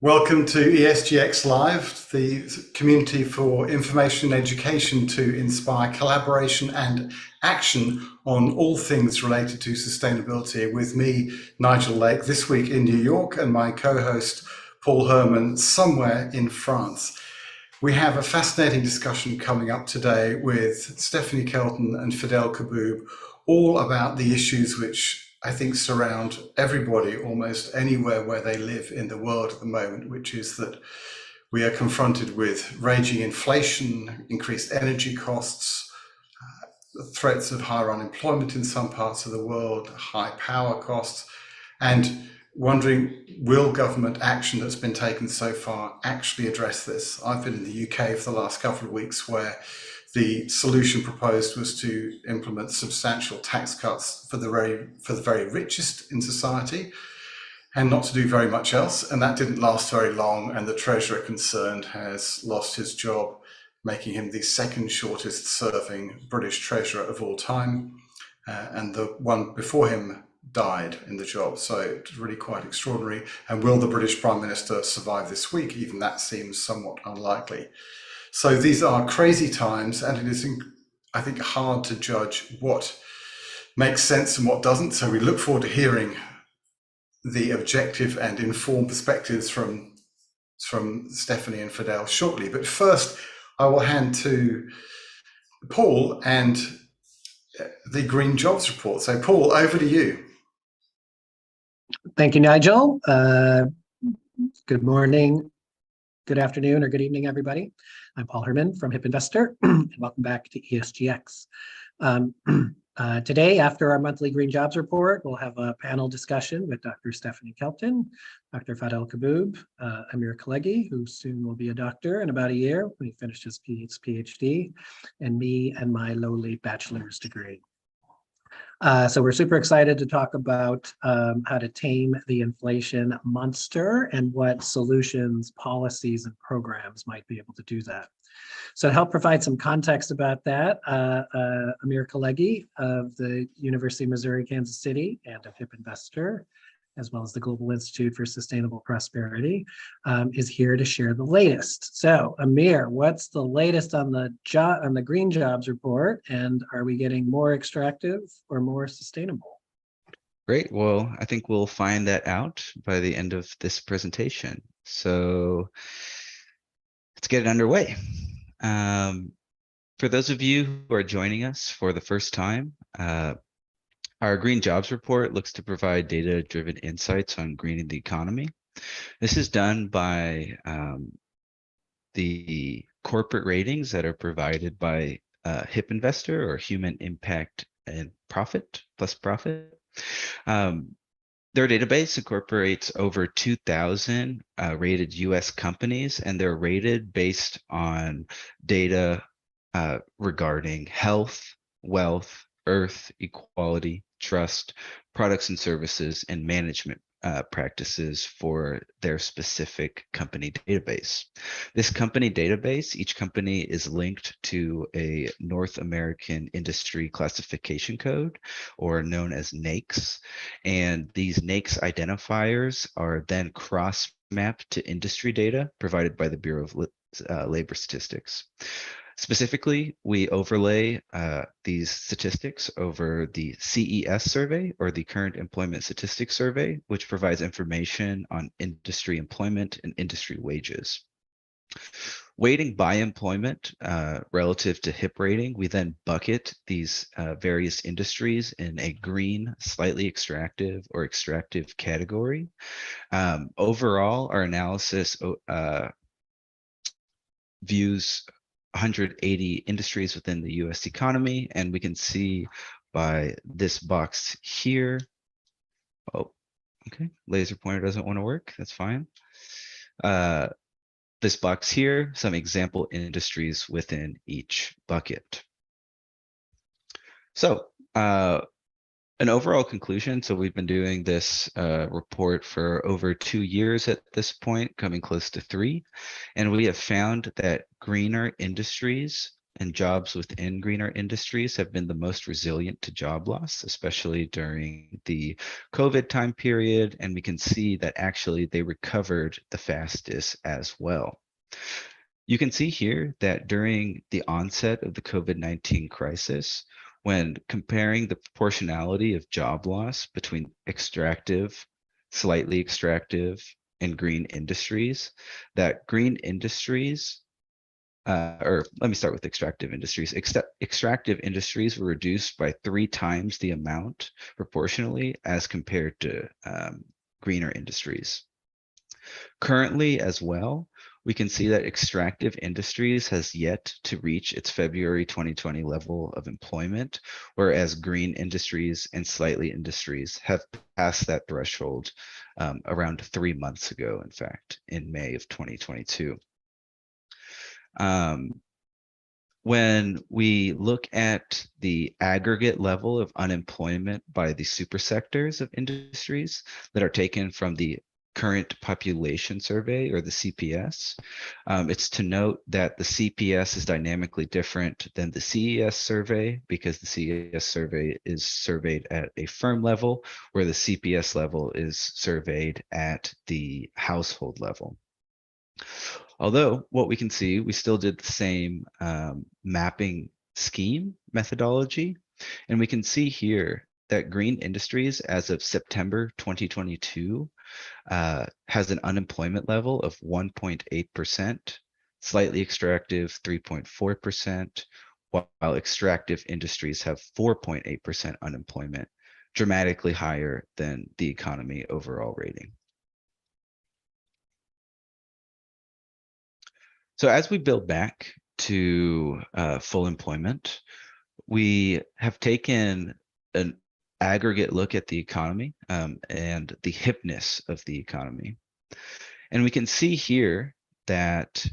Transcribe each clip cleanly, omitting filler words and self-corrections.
Welcome to ESGX Live, the community for information and education to inspire collaboration and action on all things related to sustainability. With me, Nigel Lake, this week in New York, and my co-host, Paul Herman, somewhere in France. We have a fascinating discussion coming up today with Stephanie Kelton and Fadhel Kaboub, all about the issues which I think surround everybody almost anywhere where they live in the world at the moment, which is that we are confronted with raging inflation, increased energy costs, threats of higher unemployment in some parts of the world, high power costs, and wondering, will government action that's been taken so far actually address this? I've been in the UK for the last couple of weeks where the solution proposed was to implement substantial tax cuts for the very richest in society and not to do very much else. And that didn't last very long. And the Treasurer concerned has lost his job, making him the second shortest serving British Treasurer of all time. And the one before him died in the job. So it's really quite extraordinary. And will the British Prime Minister survive this week? Even that seems somewhat unlikely. So these are crazy times, and it is, I think, hard to judge what makes sense and what doesn't. So we look forward to hearing the objective and informed perspectives from Stephanie and Fadhel shortly. But first, I will hand to Paul and the Green Jobs Report. So Paul, over to you. Thank you, Nigel. Good morning, good afternoon, or good evening, everybody. I'm Paul Herman from HIP Investor, and welcome back to ESGX. Today, after our monthly Green Jobs Report, we'll have a panel discussion with Dr. Stephanie Kelton, Dr. Fadhel Kaboub, Amir Khalegi, who soon will be a doctor in about a year when he finishes his PhD, and me and my lowly bachelor's degree. So we're super excited to talk about how to tame the inflation monster and what solutions, policies, and programs might be able to do that. So to help provide some context about that, Amir Khalegi of the University of Missouri, Kansas City, and of HIP Investor, as well as the Global Institute for Sustainable Prosperity, is here to share the latest. So, Amir, what's the latest on the Green Jobs Report, and are we getting more extractive or more sustainable? Great. Well, I think we'll find that out by the end of this presentation. So, let's get it underway. For those of you who are joining us for the first time, our Green Jobs Report looks to provide data-driven insights on greening the economy. This is done by the corporate ratings that are provided by HIP Investor, or Human Impact and Profit plus Profit. Their database incorporates over 2,000 rated US companies, and they're rated based on data regarding health, wealth, earth, equality, trust, products and services, and management practices for their specific company database. This company database, each company is linked to a North American Industry Classification Code, or known as NAICS, and these NAICS identifiers are then cross-mapped to industry data provided by the Bureau of Labor Statistics. Specifically, we overlay these statistics over the CES survey, or the Current Employment Statistics Survey, which provides information on industry employment and industry wages. Weighting by employment relative to HIP rating, we then bucket these various industries in a green, slightly extractive, or extractive category. Overall, our analysis views 180 industries within the US economy, and we can see by this box here. Oh, okay, laser pointer doesn't want to work, that's fine. This box here, some example industries within each bucket. So an overall conclusion, so we've been doing this report for over 2 years at this point, coming close to 3, and we have found that greener industries and jobs within greener industries have been the most resilient to job loss, especially during the COVID time period. And we can see that actually they recovered the fastest as well. You can see here that during the onset of the COVID-19 crisis, when comparing the proportionality of job loss between extractive, slightly extractive, and green industries, that green industries, or let me start with extractive industries. Extractive industries were reduced by 3 times the amount proportionally as compared to greener industries. Currently as well, we can see that extractive industries has yet to reach its February 2020 level of employment, whereas green industries and slightly industries have passed that threshold around 3 months ago, in fact, in May of 2022. When we look at the aggregate level of unemployment by the super sectors of industries that are taken from the current population survey, or the CPS, it's to note that the CPS is dynamically different than the CES survey, because the CES survey is surveyed at a firm level, where the CPS level is surveyed at the household level. Although what we can see, we still did the same mapping scheme methodology. And we can see here that green industries as of September 2022 has an unemployment level of 1.8%, slightly extractive 3.4%, while extractive industries have 4.8% unemployment, dramatically higher than the economy overall rating. So as we build back to full employment, we have taken an aggregate look at the economy and the hipness of the economy. And we can see here that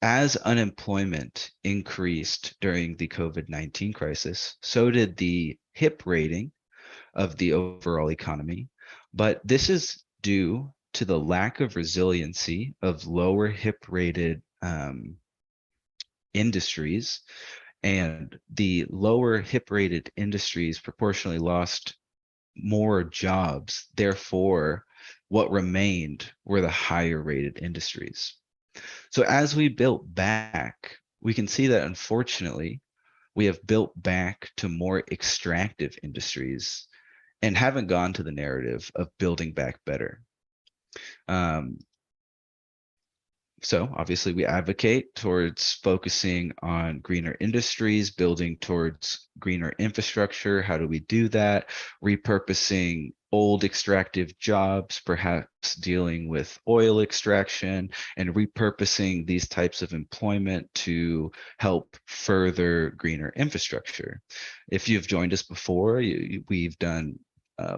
as unemployment increased during the COVID-19 crisis, so did the HIP rating of the overall economy. But this is due to the lack of resiliency of lower HIP rated industries, and the lower HIP rated industries proportionally lost more jobs. Therefore, what remained were the higher rated industries. So as we built back, we can see that unfortunately, we have built back to more extractive industries and haven't gone to the narrative of building back better. So obviously we advocate towards focusing on greener industries, building towards greener infrastructure. How do we do that? Repurposing old extractive jobs, perhaps dealing with oil extraction, and repurposing these types of employment to help further greener infrastructure. If you've joined us before, we've done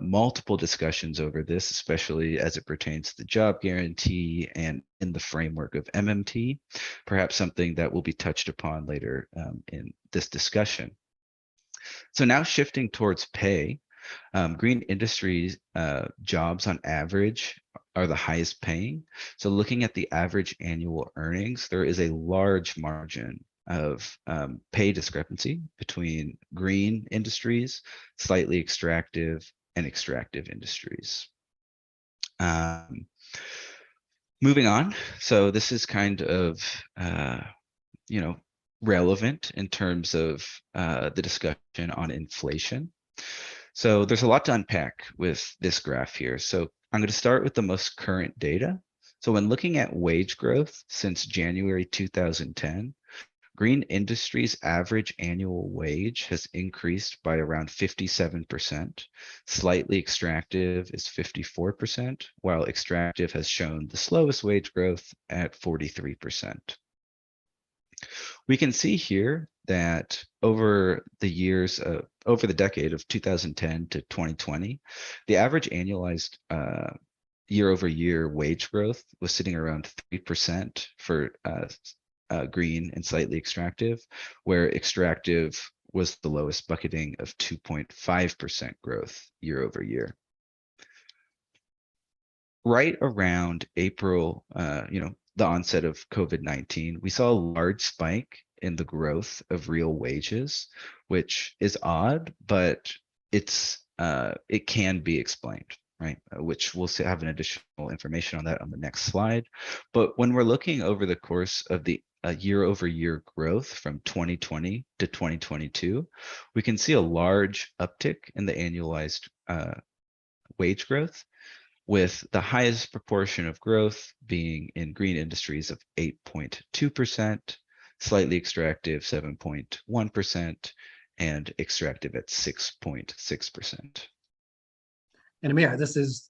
multiple discussions over this, especially as it pertains to the job guarantee and in the framework of MMT, perhaps something that will be touched upon later in this discussion. So now shifting towards pay, green industries jobs on average are the highest paying. So looking at the average annual earnings, there is a large margin of pay discrepancy between green industries, slightly extractive, and extractive industries. Moving on, so this is kind of relevant in terms of the discussion on inflation. So there's a lot to unpack with this graph here. So I'm going to start with the most current data. So when looking at wage growth since January 2010, green industries' average annual wage has increased by around 57%. Slightly extractive is 54%, while extractive has shown the slowest wage growth at 43%. We can see here that over the decade of 2010 to 2020, the average annualized year-over-year wage growth was sitting around 3% for green and slightly extractive, where extractive was the lowest, bucketing of 2.5% growth year over year. Right around April, the onset of COVID-19, we saw a large spike in the growth of real wages, which is odd, but it can be explained, right? Which we'll have an additional information on that on the next slide. But when we're looking over the course of the year-over-year growth from 2020 to 2022, we can see a large uptick in the annualized wage growth, with the highest proportion of growth being in green industries of 8.2%, slightly extractive 7.1%, and extractive at 6.6%. And Amir, this is,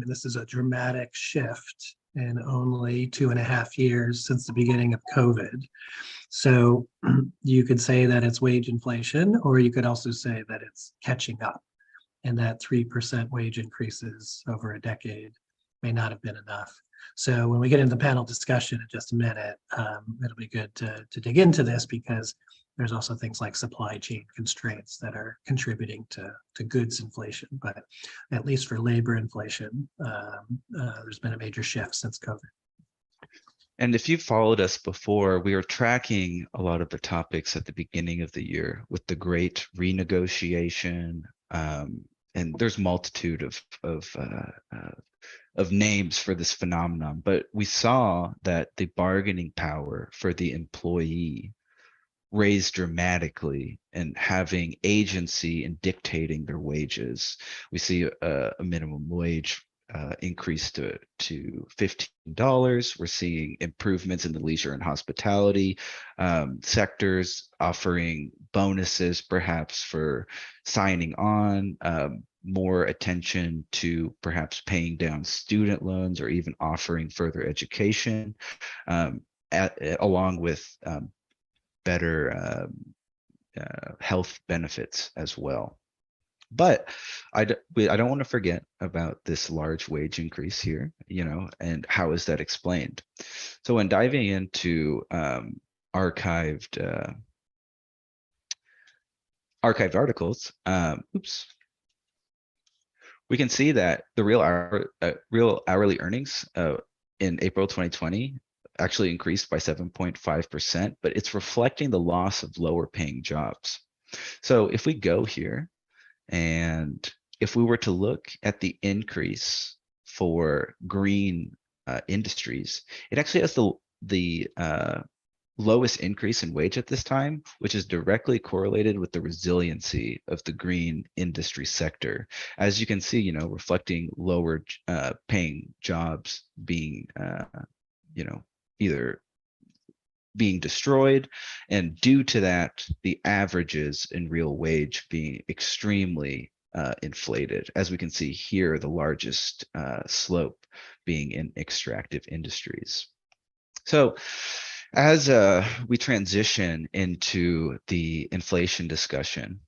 this is a dramatic shift in only 2.5 years since the beginning of COVID. So you could say that it's wage inflation, or you could also say that it's catching up, and that 3% wage increases over a decade may not have been enough. So when we get into the panel discussion in just a minute, it'll be good to dig into this, because there's also things like supply chain constraints that are contributing to goods inflation. But at least for labor inflation, there's been a major shift since COVID. And if you followed us before, we were tracking a lot of the topics at the beginning of the year with the great renegotiation, and there's multitude of names for this phenomenon, but we saw that the bargaining power for the employee raised dramatically and having agency in dictating their wages. We see a minimum wage increase to $15. We're seeing improvements in the leisure and hospitality sectors, offering bonuses perhaps for signing on, more attention to perhaps paying down student loans, or even offering further education, along with better health benefits as well. But I don't want to forget about this large wage increase here, and how is that explained? So when diving into archived articles, we can see that the real hourly earnings in April 2020 actually increased by 7.5%, but it's reflecting the loss of lower paying jobs. So if we go here, and if we were to look at the increase for green industries, it actually has the lowest increase in wage at this time, which is directly correlated with the resiliency of the green industry sector. As you can see, reflecting lower paying jobs being, either being destroyed, and due to that, the averages in real wage being extremely inflated. As we can see here, the largest slope being in extractive industries. So as we transition into the inflation discussion,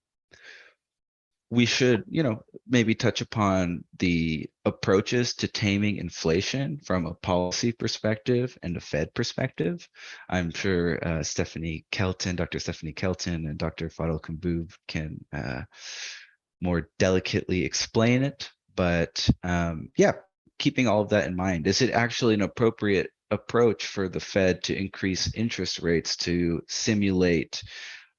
we should, maybe touch upon the approaches to taming inflation from a policy perspective and a Fed perspective. I'm sure Dr. Stephanie Kelton and Dr. Fadhel Kaboub can more delicately explain it. But keeping all of that in mind, is it actually an appropriate approach for the Fed to increase interest rates to simulate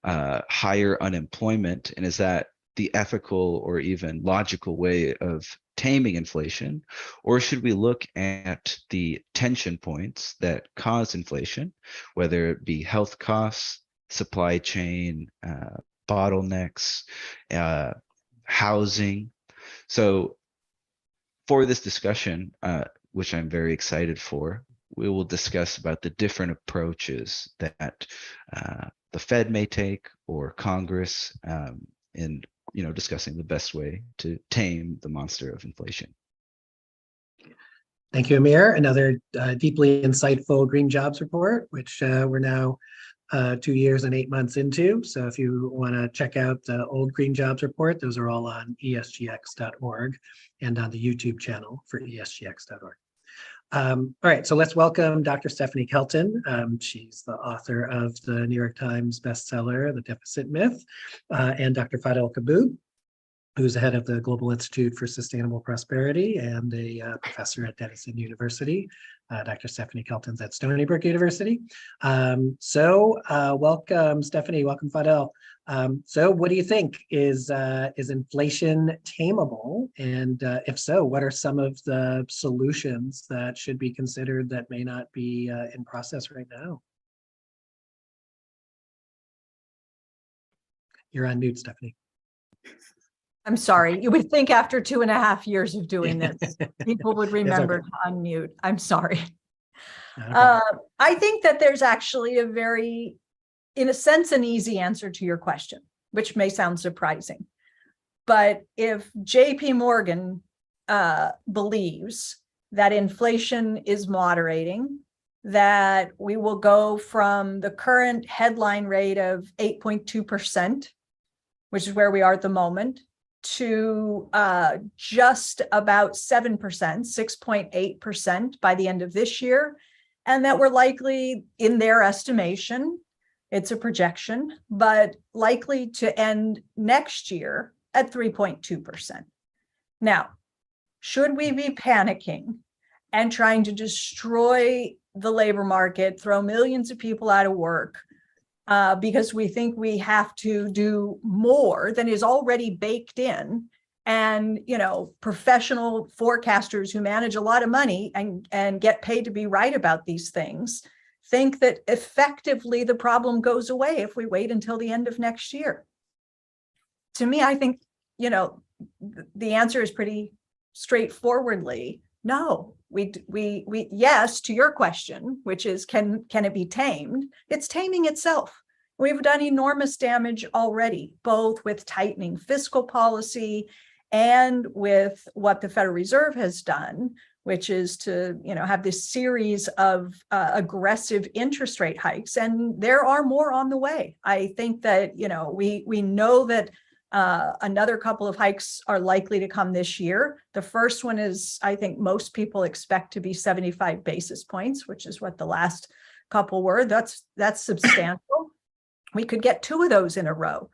higher unemployment? And is that the ethical or even logical way of taming inflation? Or should we look at the tension points that cause inflation, whether it be health costs, supply chain bottlenecks, housing? So for this discussion, which I'm very excited for, we will discuss about the different approaches that the Fed may take, or Congress, in discussing the best way to tame the monster of inflation. Thank you, Amir. Another deeply insightful Green Jobs Report, which we're now 2 years and 8 months into. So if you want to check out the old Green Jobs Report, those are all on ESGX.org and on the YouTube channel for ESGX.org. All right, so let's welcome Dr. Stephanie Kelton. She's the author of the New York Times bestseller, The Deficit Myth, and Dr. Fadhel Kaboub, who's the head of the Global Institute for Sustainable Prosperity and a professor at Denison University. Dr. Stephanie Kelton's at Stony Brook University. Welcome, Stephanie. Welcome, Fadhel. So what do you think? Is inflation tameable? And if so, what are some of the solutions that should be considered that may not be in process right now? You're on mute, Stephanie. I'm sorry. You would think after 2.5 years of doing this, people would remember to unmute. I'm sorry. Okay. I think that there's actually a very, in a sense, an easy answer to your question, which may sound surprising. But if JP Morgan believes that inflation is moderating, that we will go from the current headline rate of 8.2%, which is where we are at the moment, to just about 7%, 6.8% by the end of this year, and that we're likely, in their estimation, it's a projection, but likely to end next year at 3.2%. Now, should we be panicking and trying to destroy the labor market, throw millions of people out of work, because we think we have to do more than is already baked in? And, professional forecasters who manage a lot of money and get paid to be right about these things think that effectively the problem goes away if we wait until the end of next year. To me, I think, the answer is pretty straightforwardly no. We yes to your question, which is can it be tamed? It's taming itself. We've done enormous damage already, both with tightening fiscal policy and with what the Federal Reserve has done, which is to have this series of aggressive interest rate hikes, and there are more on the way. I think that we know that another couple of hikes are likely to come this year. The first one is, I think most people expect to be 75 basis points, which is what the last couple were. That's substantial. We could get 2 of those in a row.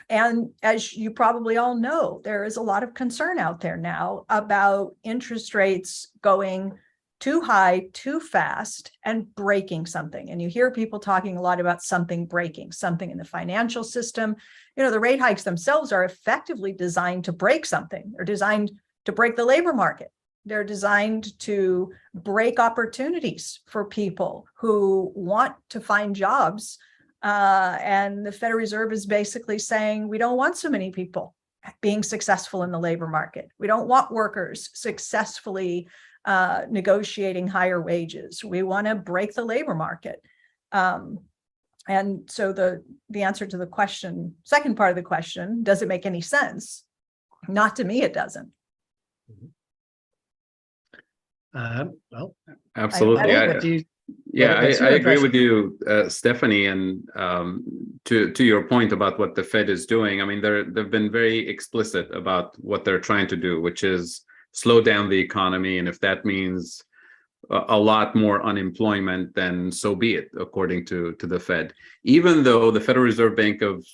And as you probably all know, there is a lot of concern out there now about interest rates going too high, too fast, and breaking something. And you hear people talking a lot about something breaking, something in the financial system. The rate hikes themselves are effectively designed to break something. They're designed to break the labor market. They're designed to break opportunities for people who want to find jobs. And the Federal Reserve is basically saying, we don't want so many people being successful in the labor market. We don't want workers successfully negotiating higher wages. We want to break the labor market. And so the answer to the question, second part of the question, does it make any sense? Not to me, it doesn't. Well, absolutely. I agree with you, Stephanie, and to your point about what the Fed is doing. I mean, they've been very explicit about what they're trying to do, which is slow down the economy. And if that means a lot more unemployment, then so be it, according to the Fed. Even though the Federal Reserve Bank of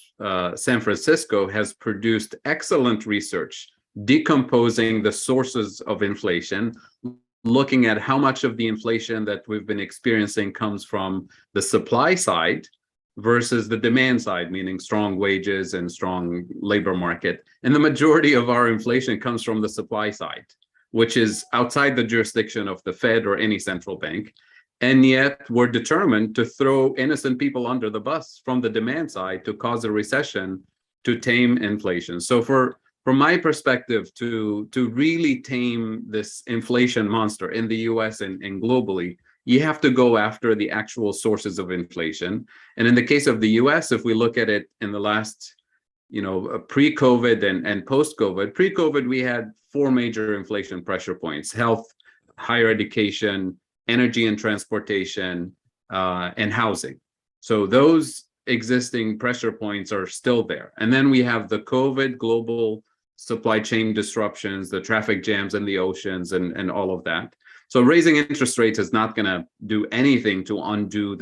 San Francisco has produced excellent research decomposing the sources of inflation, looking at how much of the inflation that we've been experiencing comes from the supply side versus the demand side, meaning strong wages and strong labor market. And the majority of our inflation comes from the supply side, which is outside the jurisdiction of the Fed or any central bank. And yet we're determined to throw innocent people under the bus from the demand side to cause a recession to tame inflation. So from my perspective, to really tame this inflation monster in the US and globally, you have to go after the actual sources of inflation. And in the case of the US, if we look at it in the last, pre-COVID and post-COVID, pre-COVID, we had 4 major inflation pressure points: health, higher education, energy and transportation, and housing. So those existing pressure points are still there. And then we have the COVID global supply chain disruptions, the traffic jams in the oceans, and all of that. So raising interest rates is not going to do anything to undo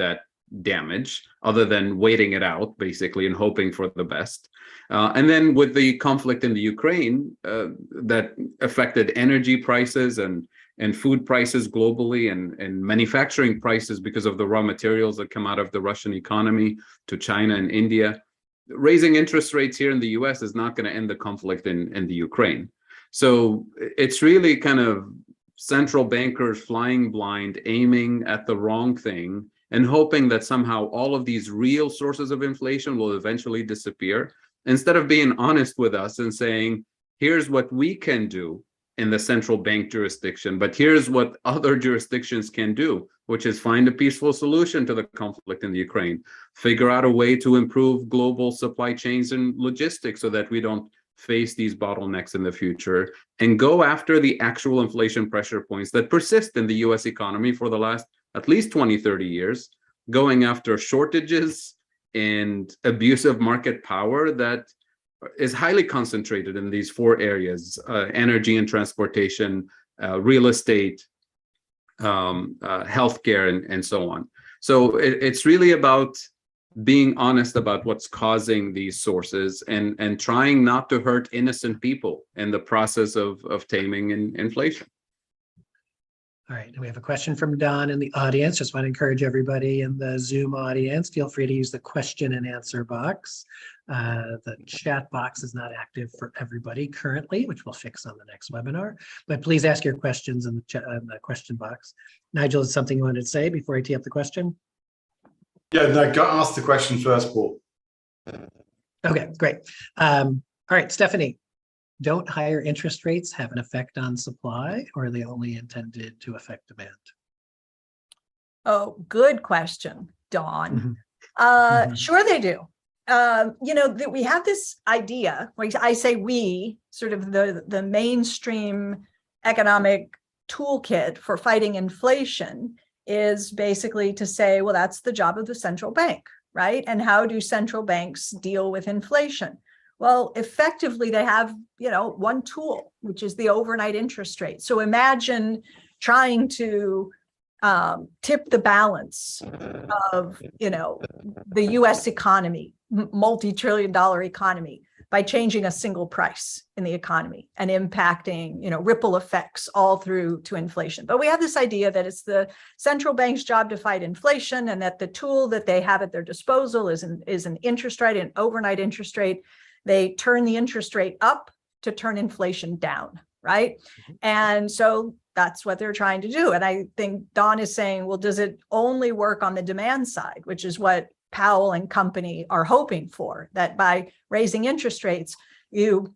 damage other than waiting it out, basically, and hoping for the best. And then with the conflict in the Ukraine that affected energy prices and food prices globally and manufacturing prices because of the raw materials that come out of the Russian economy to China and India. Raising interest rates here in the US is not going to end the conflict in the Ukraine. So it's really kind of central bankers flying blind, aiming at the wrong thing, and hoping that somehow all of these real sources of inflation will eventually disappear, instead of being honest with us and saying, here's what we can do in the central bank jurisdiction, but here's what other jurisdictions can do, which is find a peaceful solution to the conflict in the Ukraine, figure out a way to improve global supply chains and logistics so that we don't face these bottlenecks in the future, and go after the actual inflation pressure points that persist in the US economy for the last at least 20, 30 years, going after shortages and abusive market power that is highly concentrated in these four areas: energy and transportation, real estate, healthcare, and so on. So it's really about being honest about what's causing these sources and trying not to hurt innocent people in the process of taming inflation. All right, we have a question from Don in the audience. Just want to encourage everybody in the Zoom audience, feel free to use the question and answer box. The chat box is not active for everybody currently, which we'll fix on the next webinar, but please ask your questions in the chat, in the question box. Nigel, is something you wanted to say before I tee up the question? Yeah, no, ask the question first, Paul. Okay, great. All right, Stephanie, don't higher interest rates have an effect on supply, or are they only intended to affect demand? Oh, good question, Dawn. Sure they do. You know, we have this idea, like I say we, sort of the mainstream economic toolkit for fighting inflation is basically to say, well, that's the job of the central bank, right? And how do central banks deal with inflation? Well, effectively, they have, you know, one tool, which is the overnight interest rate. So imagine trying to tip the balance of, you know, the US economy, multi-trillion-dollar economy, by changing a single price in the economy and impacting, you know, ripple effects all through to inflation. But we have this idea that it's the central bank's job to fight inflation, and that the tool that they have at their disposal is an interest rate, an overnight interest rate. They turn the interest rate up to turn inflation down, right? And so that's what they're trying to do. And I think Don is saying, well, does it only work on the demand side, which is what Powell and company are hoping for, that by raising interest rates, you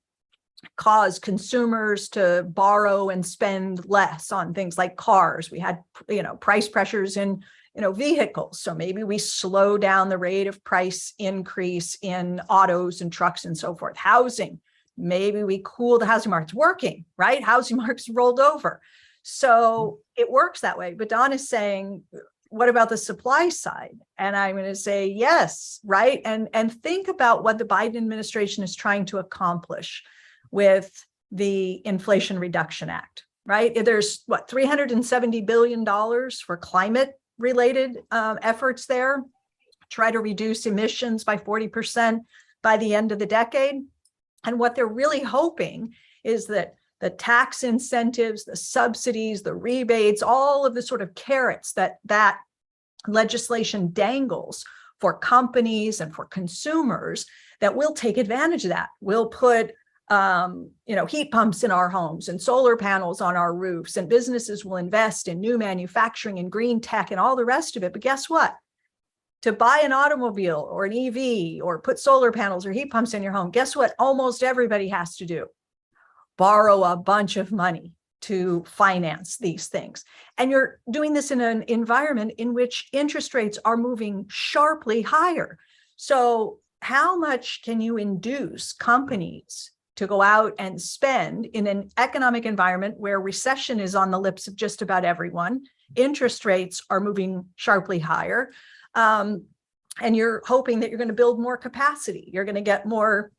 cause consumers to borrow and spend less on things like cars. We had, you know, price pressures in, you know, vehicles. So maybe we slow down the rate of price increase in autos and trucks and so forth. Housing, maybe we cool the housing markets. Working, right? Housing markets rolled over. So it works that way. But Don is saying, what about the supply side? And I'm going to say, yes, right? And think about what the Biden administration is trying to accomplish with the Inflation Reduction Act, right? There's what, $370 billion for climate related efforts there, try to reduce emissions by 40% by the end of the decade. And what they're really hoping is that the tax incentives, the subsidies, the rebates, all of the sort of carrots that legislation dangles for companies and for consumers, that we'll take advantage of that. We'll put you know, heat pumps in our homes and solar panels on our roofs, and businesses will invest in new manufacturing and green tech and all the rest of it. But guess what? To buy an automobile or an EV or put solar panels or heat pumps in your home, guess what almost everybody has to do? Borrow a bunch of money to finance these things. And you're doing this in an environment in which interest rates are moving sharply higher. So how much can you induce companies to go out and spend in an economic environment where recession is on the lips of just about everyone? Interest rates are moving sharply higher. And you're hoping that you're going to build more capacity. You're going to get more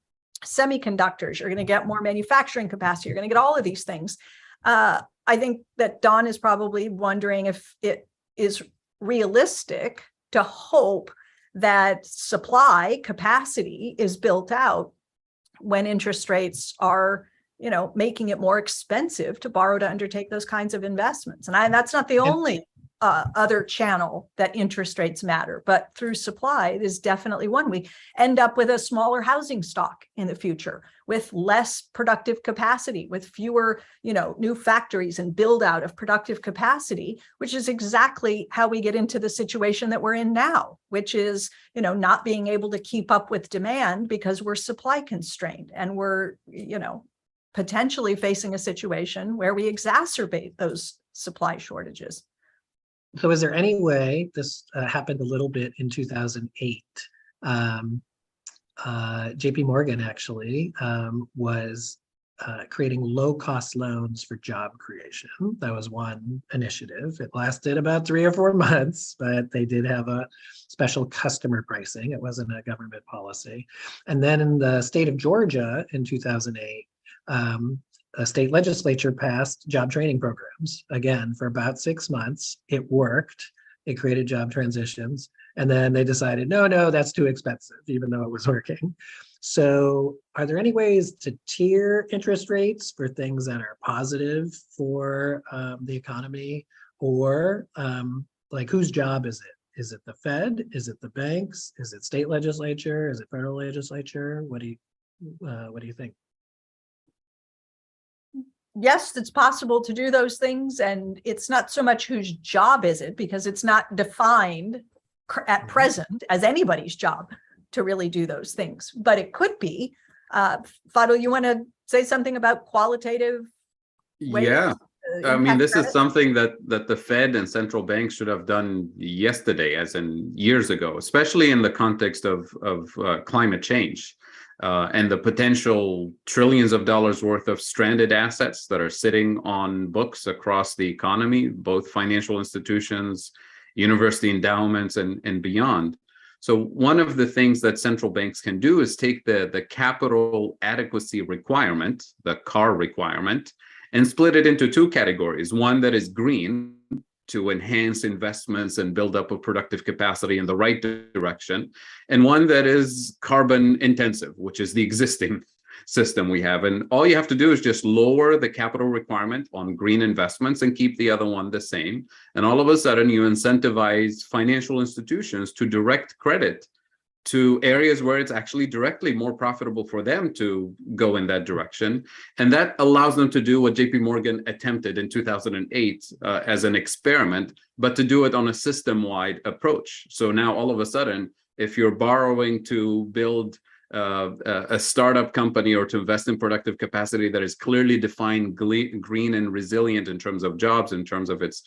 semiconductors. You're going to get more manufacturing capacity. You're going to get all of these things. I think that Don is probably wondering if it is realistic to hope that supply capacity is built out when interest rates are, making it more expensive to borrow to undertake those kinds of investments. And that's not the only other channel that interest rates matter, but through supply, it is definitely one. We end up with a smaller housing stock in the future, with less productive capacity, with fewer, new factories and build out of productive capacity, which is exactly how we get into the situation that we're in now, which is, not being able to keep up with demand because we're supply constrained, and we're, potentially facing a situation where we exacerbate those supply shortages. So is there any way, this happened a little bit in 2008, JP Morgan actually was creating low-cost loans for job creation. That was one initiative. It lasted about 3 or 4 months, but they did have a special customer pricing. It wasn't a government policy. And then in the state of Georgia in 2008, a state legislature passed job training programs, again, for about 6 months. It worked. It created job transitions. And then they decided, no, that's too expensive, even though it was working. So are there any ways to tier interest rates for things that are positive for the economy? Or like, whose job is it? Is it the Fed? Is it the banks? Is it state legislature? Is it federal legislature? What do you think? Yes, it's possible to do those things. And it's not so much whose job is it, because it's not defined at present as anybody's job to really do those things. But it could be. Fadhel, you want to say something about qualitative ways? Yeah. I mean, this credit? is something that the Fed and central banks should have done yesterday, as in years ago, especially in the context of climate change. And the potential trillions of dollars worth of stranded assets that are sitting on books across the economy, both financial institutions, university endowments, and beyond. So one of the things that central banks can do is take the capital adequacy requirement, the CAR requirement, and split it into 2 categories. One that is green, to enhance investments and build up a productive capacity in the right direction, and one that is carbon intensive, which is the existing system we have. And all you have to do is just lower the capital requirement on green investments and keep the other one the same. And all of a sudden you incentivize financial institutions to direct credit to areas where it's actually directly more profitable for them to go in that direction. And that allows them to do what JP Morgan attempted in 2008 as an experiment, but to do it on a system-wide approach. So now all of a sudden, if you're borrowing to build a startup company or to invest in productive capacity that is clearly defined green and resilient in terms of jobs, in terms of its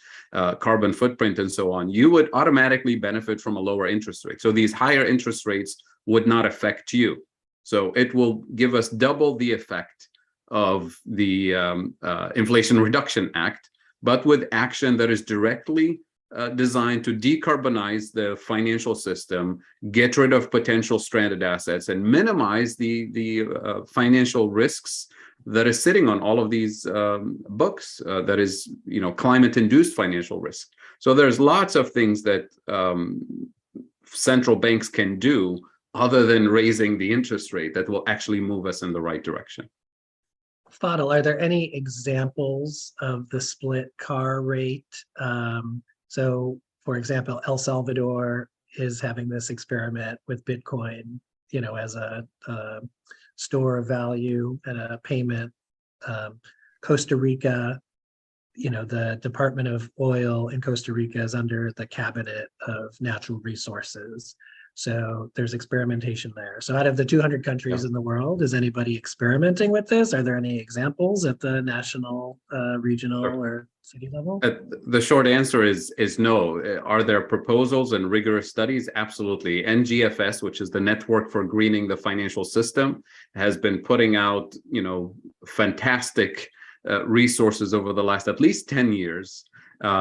carbon footprint and so on, you would automatically benefit from a lower interest rate. So these higher interest rates would not affect you. So it will give us double the effect of the Inflation Reduction Act, but with action that is directly designed to decarbonize the financial system, get rid of potential stranded assets, and minimize the financial risks that is sitting on all of these books. That is, climate-induced financial risk. So there's lots of things that central banks can do other than raising the interest rate that will actually move us in the right direction. Fadhel, are there any examples of the split CAR rate? So, for example, El Salvador is having this experiment with Bitcoin, as a store of value and a payment. Costa Rica, the Department of Oil in Costa Rica is under the Cabinet of Natural Resources. So there's experimentation there. So out of the 200 countries in the world, is anybody experimenting with this? Are there any examples at the national, regional, or city level? The short answer is no. Are there proposals and rigorous studies? Absolutely. NGFS, which is the Network for Greening the Financial System, has been putting out, fantastic resources over the last at least 10 years.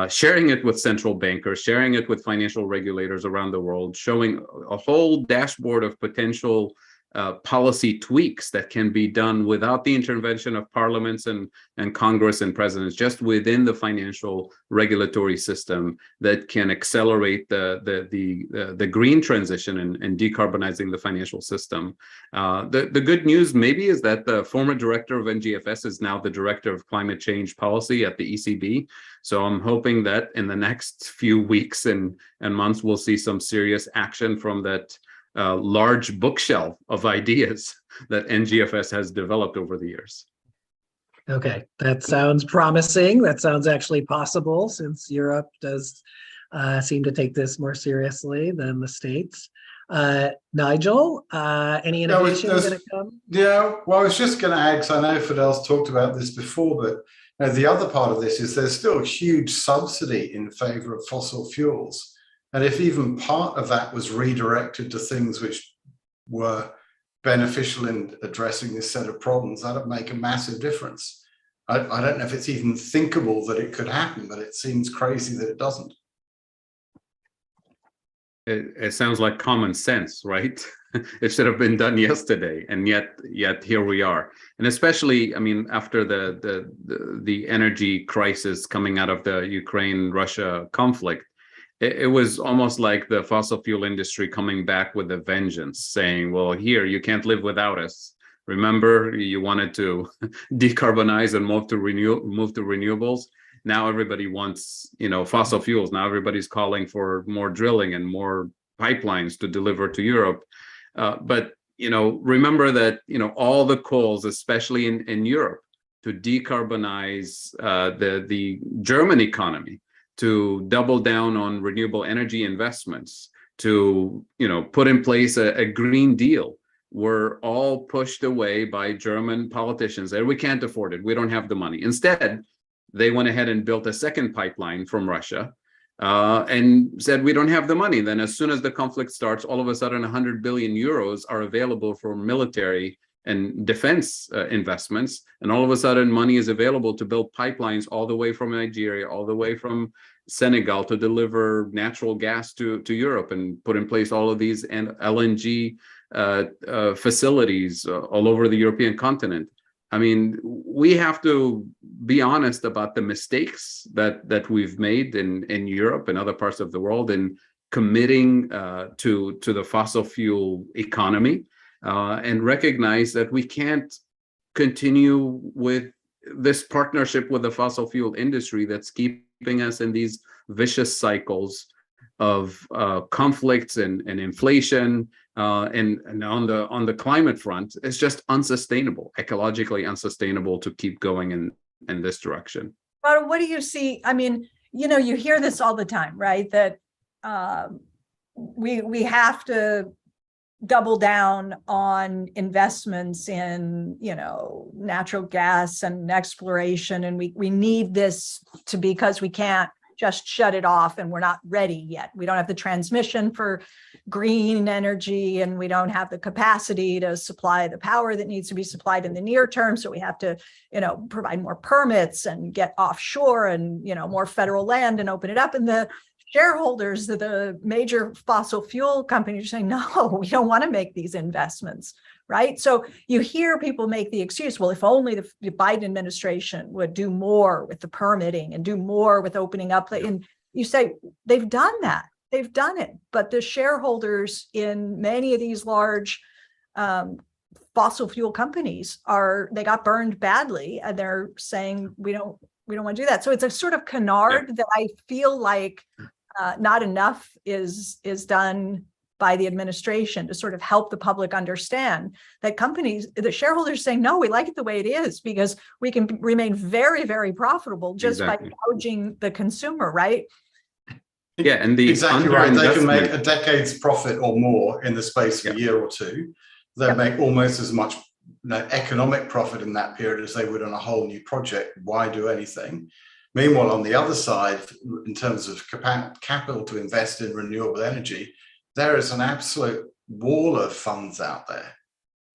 Sharing it with central bankers, sharing it with financial regulators around the world, showing a whole dashboard of potential policy tweaks that can be done without the intervention of parliaments and Congress and presidents, just within the financial regulatory system, that can accelerate the green transition and decarbonizing the financial system. The good news maybe is that the former director of NGFS is now the director of climate change policy at the ECB. So I'm hoping that in the next few weeks and months, we'll see some serious action from that large bookshelf of ideas that NGFS has developed over the years. Okay, that sounds promising. That sounds actually possible, since Europe does seem to take this more seriously than the States. Nigel, any innovation going to come? Yeah, well, I was just going to add, because I know Fadhel's talked about this before, but the other part of this is there's still a huge subsidy in favor of fossil fuels. And if even part of that was redirected to things which were beneficial in addressing this set of problems, that would make a massive difference. I don't know if it's even thinkable that it could happen, but it seems crazy that it doesn't. It sounds like common sense, right? It should have been done yesterday, and yet here we are. And especially, I mean, after the energy crisis coming out of the Ukraine-Russia conflict, it was almost like the fossil fuel industry coming back with a vengeance, saying, well, here, you can't live without us. Remember, you wanted to decarbonize and move to renewables. Now everybody wants, fossil fuels. Now everybody's calling for more drilling and more pipelines to deliver to Europe. But remember that, all the calls, especially in Europe, to decarbonize the German economy, to double down on renewable energy investments, to put in place a Green Deal, were all pushed away by German politicians. And we can't afford it. We don't have the money. Instead, they went ahead and built a second pipeline from Russia and said, we don't have the money. Then as soon as the conflict starts, all of a sudden 100 billion euros are available for military and defense investments. And all of a sudden money is available to build pipelines all the way from Nigeria, all the way from Senegal, to deliver natural gas to Europe, and put in place all of these and LNG facilities all over the European continent. I mean, we have to be honest about the mistakes that we've made in Europe and other parts of the world in committing to the fossil fuel economy, and recognize that we can't continue with this partnership with the fossil fuel industry that's keeping us in these vicious cycles of conflicts and inflation, and on the climate front. It's just unsustainable, ecologically unsustainable, to keep going in this direction. But what do you see? I mean, you hear this all the time, right? That we have to double down on investments in, natural gas and exploration, and we need this because we can't just shut it off, and we're not ready yet. We don't have the transmission for green energy, and we don't have the capacity to supply the power that needs to be supplied in the near term. So we have to, provide more permits and get offshore and, more federal land and open it up. And the shareholders, the major fossil fuel companies, are saying, no, we don't want to make these investments, right? So you hear people make the excuse, well, if only the Biden administration would do more with the permitting and do more with opening up. And you say, they've done that. They've done it. But the shareholders in many of these large fossil fuel companies they got burned badly, and they're saying, we don't want to do that. So it's a sort of canard that I feel like not enough is done by the administration to sort of help the public understand that the shareholders saying, no, we like it the way it is because we can remain very, very profitable just by gouging the consumer, right? Yeah, and exactly right. They can make a decade's profit or more in the space of a year or two. They make almost as much economic profit in that period as they would on a whole new project. Why do anything? Meanwhile, on the other side, in terms of capital to invest in renewable energy, there is an absolute wall of funds out there.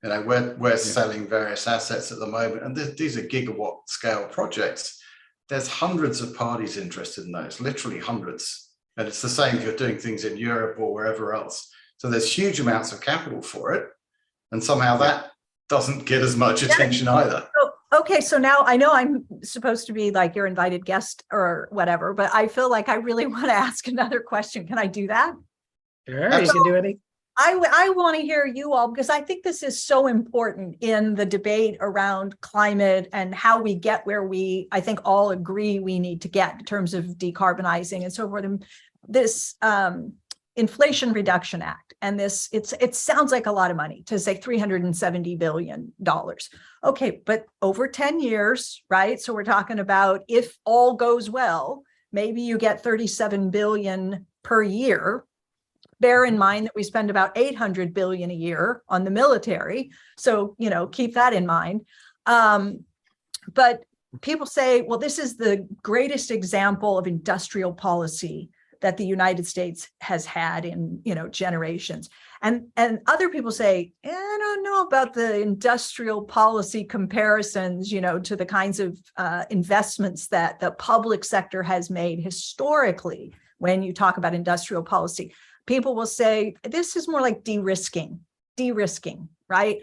We're selling various assets at the moment, and these are gigawatt scale projects. There's hundreds of parties interested in those, literally hundreds. And it's the same if you're doing things in Europe or wherever else. So there's huge amounts of capital for it. And somehow that doesn't get as much attention either. Okay, so now I know I'm supposed to be like your invited guest or whatever, but I feel like I really want to ask another question. Can I do that? Sure, you can do anything. I want to hear you all, because I think this is so important in the debate around climate and how we get where I think all agree we need to get in terms of decarbonizing and so forth. And this Inflation Reduction Act, and this, it sounds like a lot of money to say $370 billion. Okay, but over 10 years, right? So we're talking about, if all goes well, maybe you get 37 billion per year. Bear in mind that we spend about 800 billion a year on the military. So, keep that in mind. But people say, well, this is the greatest example of industrial policy that the United States has had in, generations. And other people say, I don't know about the industrial policy comparisons, to the kinds of investments that the public sector has made historically when you talk about industrial policy. People will say, this is more like de-risking, right?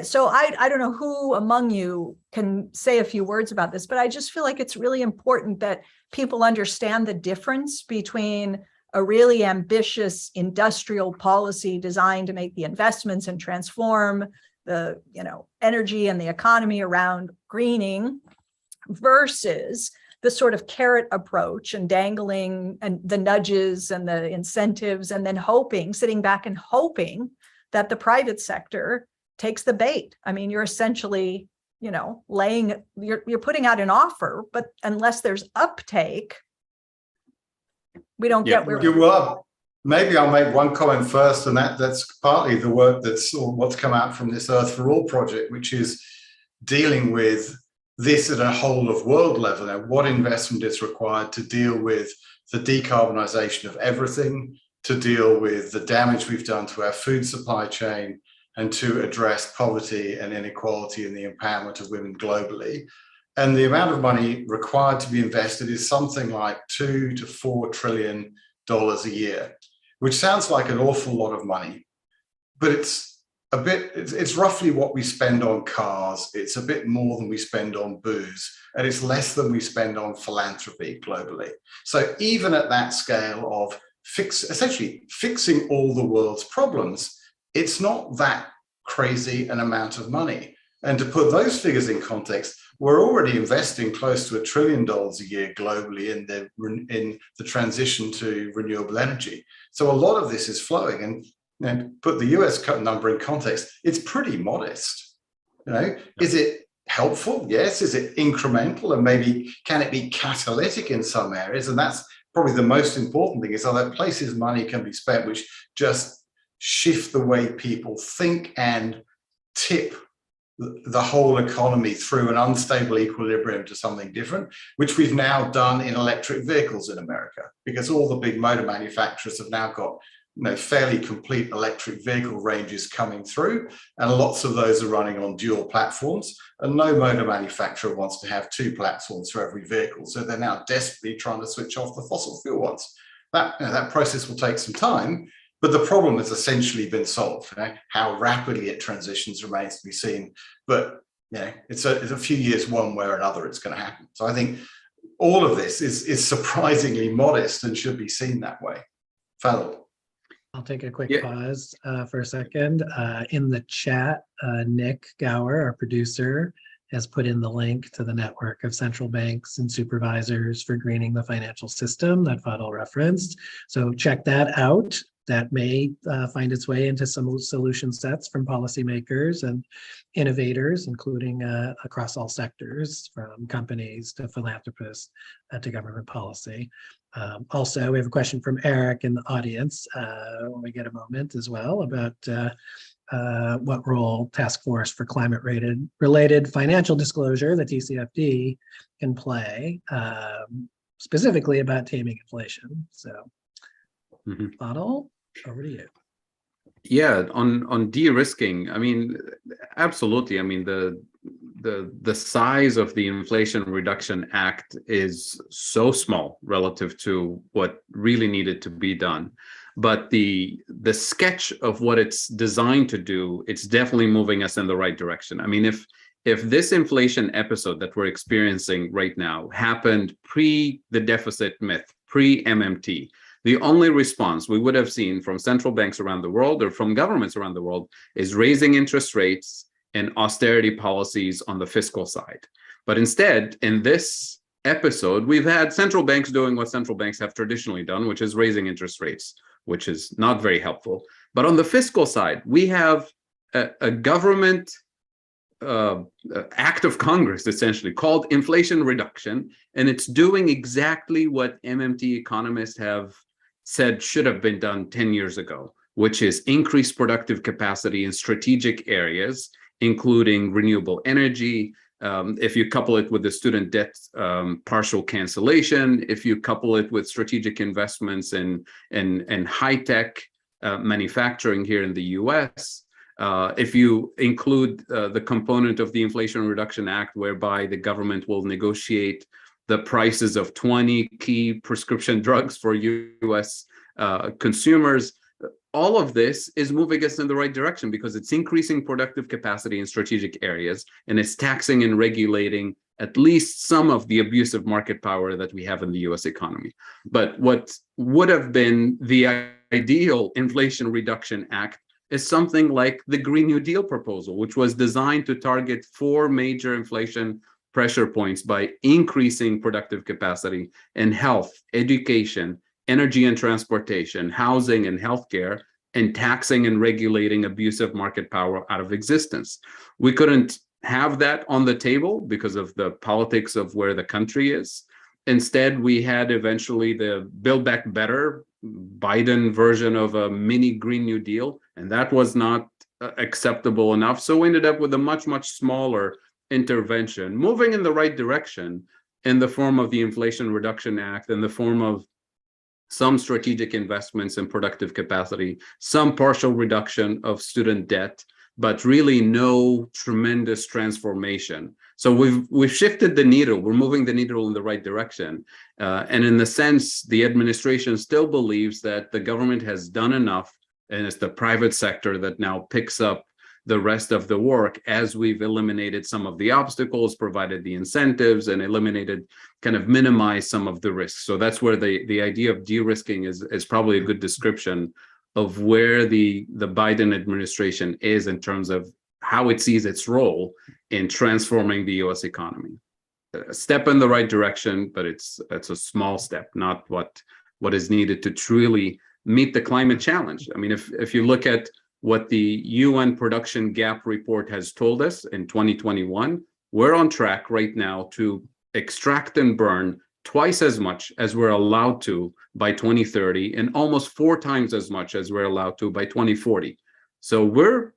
So I don't know who among you can say a few words about this, but I just feel like it's really important that people understand the difference between a really ambitious industrial policy designed to make the investments and transform the, energy and the economy around greening versus the sort of carrot approach and dangling and the nudges and the incentives, and then sitting back and hoping that the private sector takes the bait. I mean, you're essentially, you're putting out an offer, but unless there's uptake, we don't get where you are. Maybe I'll make one comment first, and that's partly the work what's come out from this Earth for All project, which is dealing with this at a whole of world level. Now, what investment is required to deal with the decarbonisation of everything, to deal with the damage we've done to our food supply chain, and to address poverty and inequality and the empowerment of women globally. And the amount of money required to be invested is something like $2 to $4 trillion a year, which sounds like an awful lot of money, but it's roughly what we spend on cars. It's a bit more than we spend on booze, and it's less than we spend on philanthropy globally. So even at that scale of essentially fixing all the world's problems, it's not that crazy an amount of money. And to put those figures in context, we're already investing close to $1 trillion a year globally in the transition to renewable energy. So a lot of this is flowing, and put the US number in context, it's pretty modest. Is it helpful? Yes. Is it incremental? And maybe can it be catalytic in some areas? And that's probably the most important thing, is are there places money can be spent which just shift the way people think and tip the whole economy through an unstable equilibrium to something different, which we've now done in electric vehicles in America, because all the big motor manufacturers have now got fairly complete electric vehicle ranges coming through, and lots of those are running on dual platforms, and no motor manufacturer wants to have 2 platforms for every vehicle. So they're now desperately trying to switch off the fossil fuel ones. That process will take some time, but the problem has essentially been solved. How rapidly it transitions remains to be seen, but it's a few years one way or another it's going to happen. So I think all of this is surprisingly modest and should be seen that way. Fadhel. I'll take a quick pause for a second. In the chat, Nick Gower, our producer, has put in the link to the network of central banks and supervisors for greening the financial system that Fadhel referenced. So check that out. That may find its way into some solution sets from policymakers and innovators, including across all sectors, from companies to philanthropists to government policy. Also, we have a question from Eric in the audience when we get a moment as well about what role Task Force for Climate-related Financial Disclosure, the TCFD, can play, specifically about taming inflation. So, Fadhel, over to you. Yeah, on de-risking, I mean, absolutely. I mean, the size of the Inflation Reduction Act is so small relative to what really needed to be done. but the sketch of what it's designed to do, it's definitely moving us in the right direction. I mean, if this inflation episode that we're experiencing right now happened pre the deficit myth, pre-MMT, the only response we would have seen from central banks around the world or from governments around the world is raising interest rates and austerity policies on the fiscal side. But instead, in this episode, we've had central banks doing what central banks have traditionally done, which is raising interest rates, which is not very helpful. But on the fiscal side, we have a government act of Congress, essentially, called inflation reduction, and it's doing exactly what MMT economists have said should have been done 10 years ago, which is increase productive capacity in strategic areas, including renewable energy. If you couple it with the student debt partial cancellation, if you couple it with strategic investments in high-tech manufacturing here in the US, if you include the component of the Inflation Reduction Act, whereby the government will negotiate the prices of 20 key prescription drugs for US consumers, all of this is moving us in the right direction because it's increasing productive capacity in strategic areas, and it's taxing and regulating at least some of the abusive market power that we have in the US economy. But what would have been the ideal Inflation Reduction Act is something like the Green New Deal proposal, which was designed to target 4 major inflation pressure points by increasing productive capacity in health, education, energy and transportation, housing and healthcare, and taxing and regulating abusive market power out of existence. We couldn't have that on the table because of the politics of where the country is. Instead, we had eventually the Build Back Better Biden version of a mini Green New Deal, and that was not acceptable enough. So we ended up with a much, much smaller intervention, moving in the right direction in the form of the Inflation Reduction Act, in the form of some strategic investments in productive capacity, some partial reduction of student debt, but really no tremendous transformation. So we've shifted the needle. We're moving the needle in the right direction. And in the sense, the administration still believes that the government has done enough, and it's the private sector that now picks up the rest of the work as we've eliminated some of the obstacles, provided the incentives, and eliminated, kind of minimized some of the risks. So that's where the idea of de-risking is probably a good description of where the Biden administration is in terms of how it sees its role in transforming the US economy. A step in the right direction, but it's a small step, not what is needed to truly meet the climate challenge. I mean, if you look at what the UN Production Gap Report has told us in 2021, we're on track right now to extract and burn twice as much as we're allowed to by 2030, and almost 4 times as much as we're allowed to by 2040. So we're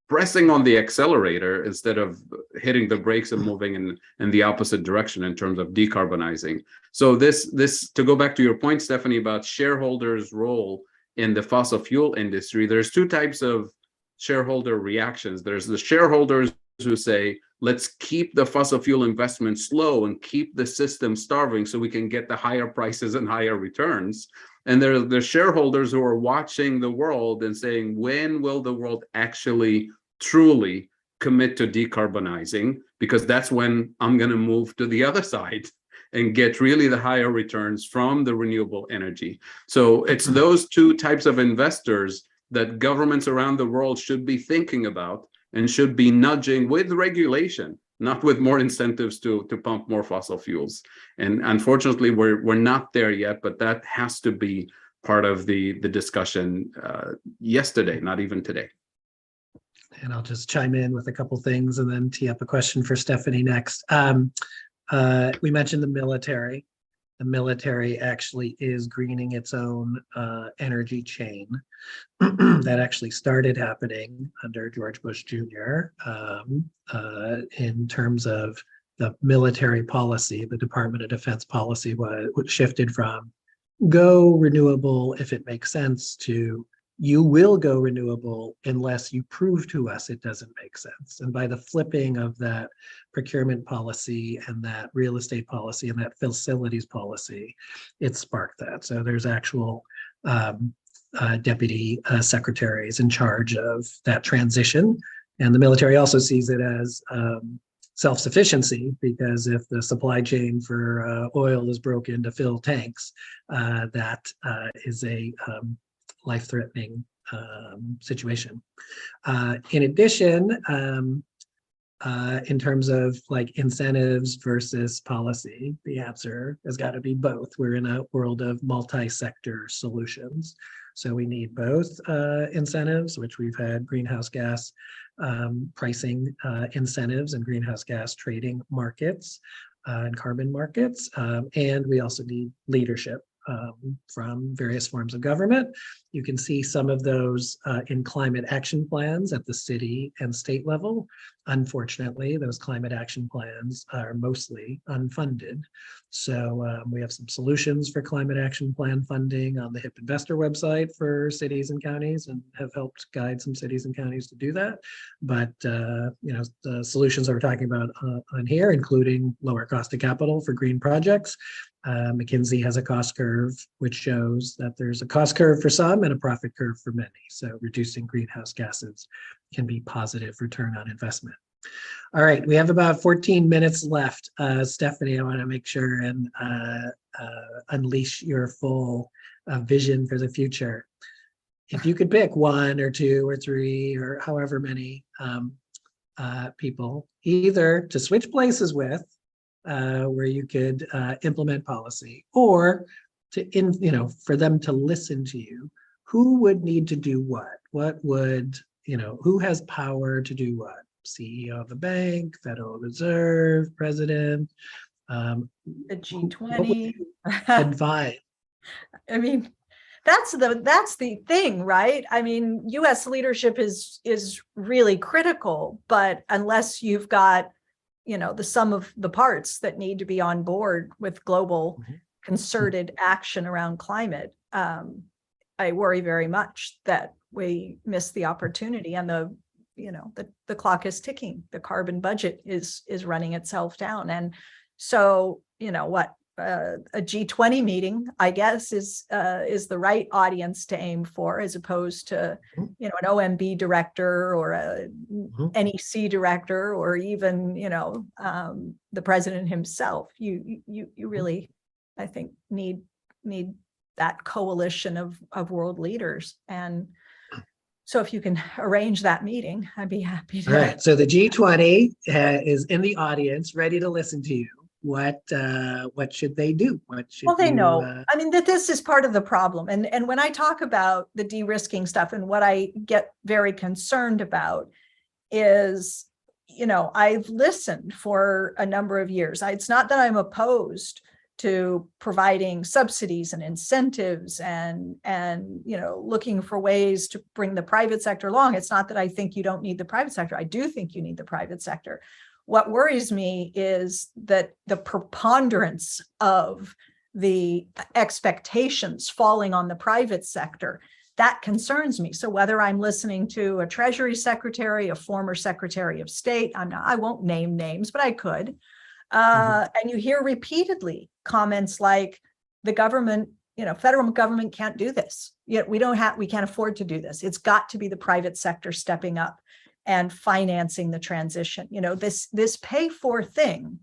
pressing on the accelerator instead of hitting the brakes and moving in the opposite direction in terms of decarbonizing. So this to go back to your point, Stephanie, about shareholders' role in the fossil fuel industry, there's 2 types of shareholder reactions. There's the shareholders who say, let's keep the fossil fuel investments low and keep the system starving so we can get the higher prices and higher returns. And there are the shareholders who are watching the world and saying, when will the world actually truly commit to decarbonizing? Because that's when I'm going to move to the other side and get really the higher returns from the renewable energy. So it's those 2 types of investors that governments around the world should be thinking about and should be nudging with regulation, not with more incentives to pump more fossil fuels. And unfortunately, we're not there yet, but that has to be part of the discussion yesterday, not even today. And I'll just chime in with a couple things and then tee up a question for Stephanie next. We mentioned the military. The military actually is greening its own energy chain. That actually started happening under George Bush Jr. In terms of the military policy. The Department of Defense policy was shifted from go renewable if it makes sense to you will go renewable unless you prove to us it doesn't make sense. And by the flipping of that procurement policy and that real estate policy and that facilities policy, it sparked that. So there's actual deputy secretaries in charge of that transition. And the military also sees it as self-sufficiency, because if the supply chain for oil is broken to fill tanks, that is a life-threatening situation. In addition, in terms of like incentives versus policy, the answer has got to be both. We're in a world of multi-sector solutions. So we need both incentives, which we've had greenhouse gas pricing incentives and greenhouse gas trading markets and carbon markets. And we also need leadership from various forms of government. You can see some of those in climate action plans at the city and state level. Unfortunately, those climate action plans are mostly unfunded. So we have some solutions for climate action plan funding on the HIP Investor website for cities and counties, and have helped guide some cities and counties to do that. But you know, the solutions that we're talking about on here, including lower cost of capital for green projects. McKinsey has a cost curve which shows that there's a cost curve for some and a profit curve for many. So reducing greenhouse gases can be positive return on investment. All right, we have about 14 minutes left. Stephanie, I want to make sure and unleash your full vision for the future. If you could pick one or two or three or however many people, either to switch places with, where you could implement policy, or to, for them to listen to you, who would need to do what? What would, who has power to do what? CEO of a bank, Federal Reserve, president, the G20. Advise. I mean, that's the thing, right? I mean, U.S. leadership is really critical, but unless you've got the sum of the parts that need to be on board with global concerted action around climate, I worry very much that we miss the opportunity, and the clock is ticking. The carbon budget is running itself down. And so, a G20 meeting, I guess, is the right audience to aim for, as opposed to, an OMB director or a NEC director, or even, the president himself. You really, I think, need that coalition of world leaders. And so if you can arrange that meeting, I'd be happy to. All right. So the G20 is in the audience, ready to listen to you. What should they do? Well, they know. I mean, that this is part of the problem. And when I talk about the de-risking stuff, and what I get very concerned about is, I've listened for a number of years. It's not that I'm opposed to providing subsidies and incentives and looking for ways to bring the private sector along. It's not that I think you don't need the private sector. I do think you need the private sector. What worries me is that the preponderance of the expectations falling on the private sector, that concerns me. So whether I'm listening to a Treasury Secretary, a former Secretary of State, I won't name names, but I could. And you hear repeatedly comments like, the government, federal government can't do this. Yet we can't afford to do this. It's got to be the private sector stepping up and financing the transition. This pay for thing,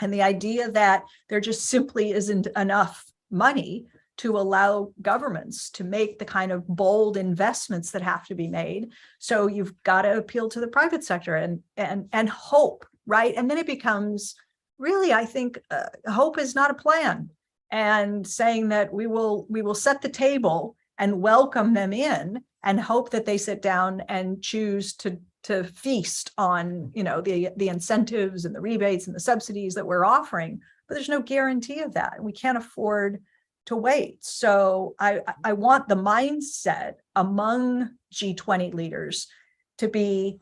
and the idea that there just simply isn't enough money to allow governments to make the kind of bold investments that have to be made. So you've got to appeal to the private sector and hope, right? And then it becomes really, I think, hope is not a plan, and saying that we will set the table and welcome them in and hope that they sit down and choose to feast on, the incentives and the rebates and the subsidies that we're offering. But there's no guarantee of that. We can't afford to wait. So I want the mindset among G20 leaders to be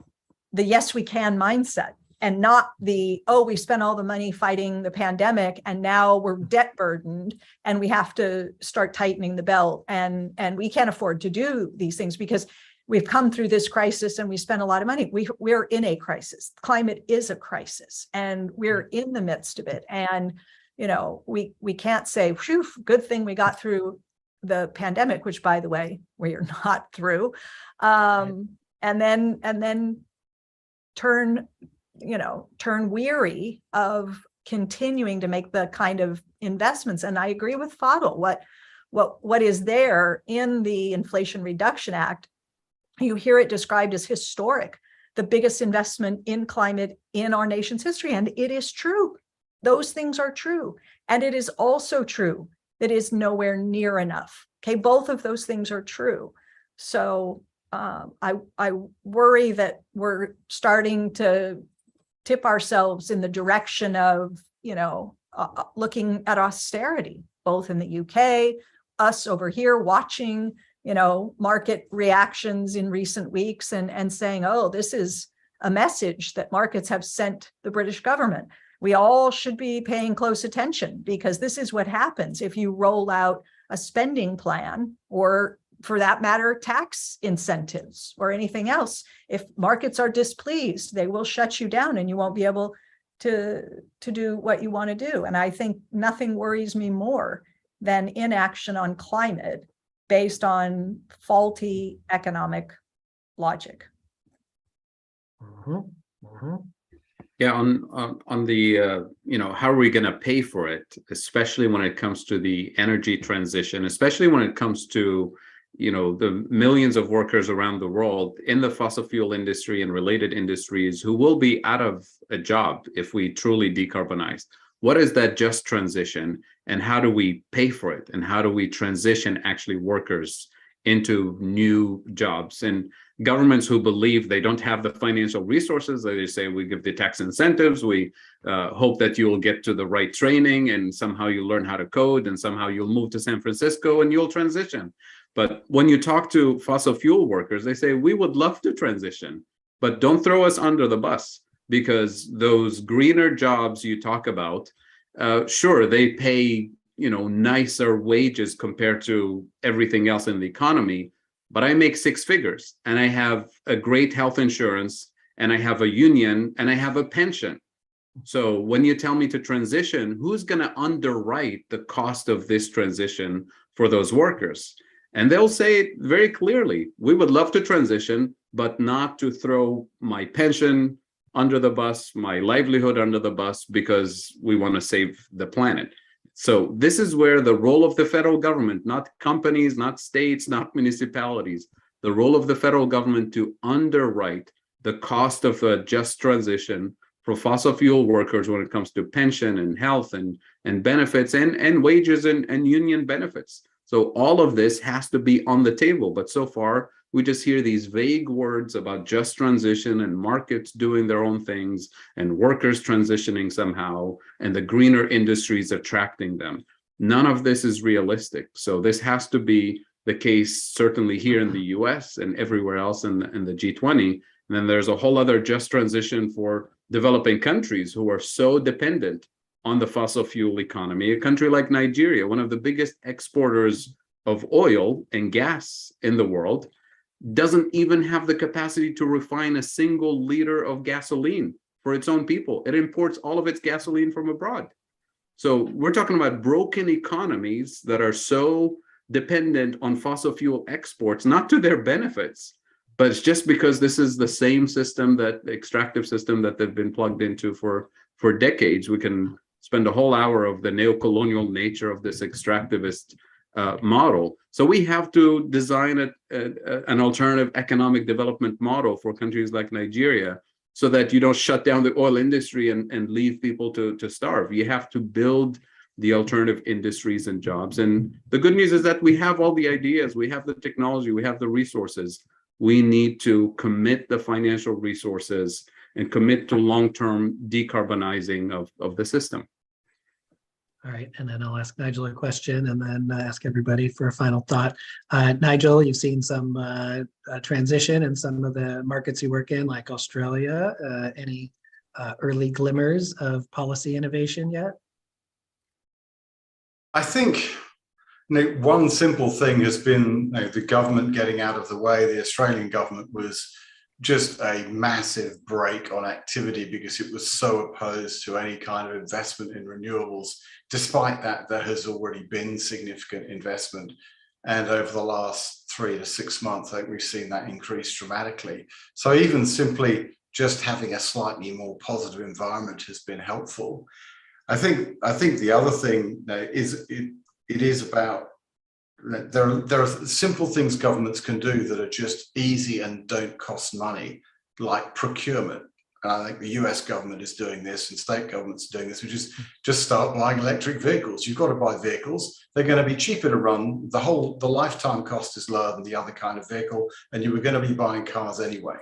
the yes, we can mindset, and not the, oh, we spent all the money fighting the pandemic and now we're debt burdened and we have to start tightening the belt, and we can't afford to do these things because we've come through this crisis and we spent a lot of money. We're in a crisis. Climate is a crisis, and we're in the midst of it. And we can't say, phew, good thing we got through the pandemic, which, by the way, we are not through, and then turn weary of continuing to make the kind of investments. And I agree with Fadhel. What is there in the Inflation Reduction Act, you hear it described as historic, the biggest investment in climate in our nation's history. And it is true. Those things are true. And it is also true that it is nowhere near enough. Okay, both of those things are true. So I worry that we're starting to tip ourselves in the direction of, looking at austerity, both in the UK, us over here watching, market reactions in recent weeks and saying, oh, this is a message that markets have sent the British government. We all should be paying close attention, because this is what happens if you roll out a spending plan, or for that matter, tax incentives or anything else. If markets are displeased, they will shut you down and you won't be able to do what you want to do. And I think nothing worries me more than inaction on climate based on faulty economic logic. Yeah, on the how are we going to pay for it, especially when it comes to the energy transition, especially when it comes to the millions of workers around the world in the fossil fuel industry and related industries who will be out of a job if we truly decarbonize. What is that just transition, and how do we pay for it, and how do we transition actually workers into new jobs? And governments who believe they don't have the financial resources, they say we give the tax incentives, we hope that you'll get to the right training and somehow you'll learn how to code and somehow you'll move to San Francisco and you'll transition. But when you talk to fossil fuel workers, they say, we would love to transition, but don't throw us under the bus, because those greener jobs you talk about, sure, they pay nicer wages compared to everything else in the economy, but I make six figures and I have a great health insurance and I have a union and I have a pension. So when you tell me to transition, who's going to underwrite the cost of this transition for those workers? And they'll say it very clearly, we would love to transition, but not to throw my pension under the bus, my livelihood under the bus, because we want to save the planet. So this is where the role of the federal government, not companies, not states, not municipalities, the role of the federal government to underwrite the cost of a just transition for fossil fuel workers when it comes to pension and health and benefits and wages and union benefits. So all of this has to be on the table. But so far, we just hear these vague words about just transition and markets doing their own things and workers transitioning somehow and the greener industries attracting them. None of this is realistic. So this has to be the case certainly here in the US and everywhere else in the G20. And then there's a whole other just transition for developing countries who are so dependent on the fossil fuel economy. A country like Nigeria, one of the biggest exporters of oil and gas in the world, doesn't even have the capacity to refine a single liter of gasoline for its own people. It imports all of its gasoline from abroad. So we're talking about broken economies that are so dependent on fossil fuel exports, not to their benefits, but it's just because this is the same system, that extractive system that they've been plugged into for decades. We can spend a whole hour of the neocolonial nature of this extractivist model. So we have to design an alternative economic development model for countries like Nigeria, so that you don't shut down the oil industry and leave people to starve. You have to build the alternative industries and jobs. And the good news is that we have all the ideas, we have the technology, we have the resources. We need to commit the financial resources and commit to long-term decarbonizing of the system. All right, and then I'll ask Nigel a question and then ask everybody for a final thought. Nigel, you've seen some transition in some of the markets you work in, like Australia. Any early glimmers of policy innovation yet? I think one simple thing has been the government getting out of the way. The Australian government was just a massive break on activity because it was so opposed to any kind of investment in renewables. Despite that, there has already been significant investment. And over the last 3 to 6 months, I think we've seen that increase dramatically. So even simply just having a slightly more positive environment has been helpful. I think the other thing is it is about, there are simple things governments can do that are just easy and don't cost money, like procurement. And I think the US government is doing this and state governments are doing this, which is just start buying electric vehicles. You've got to buy vehicles. They're going to be cheaper to run. The lifetime cost is lower than the other kind of vehicle, and you were going to be buying cars anyway.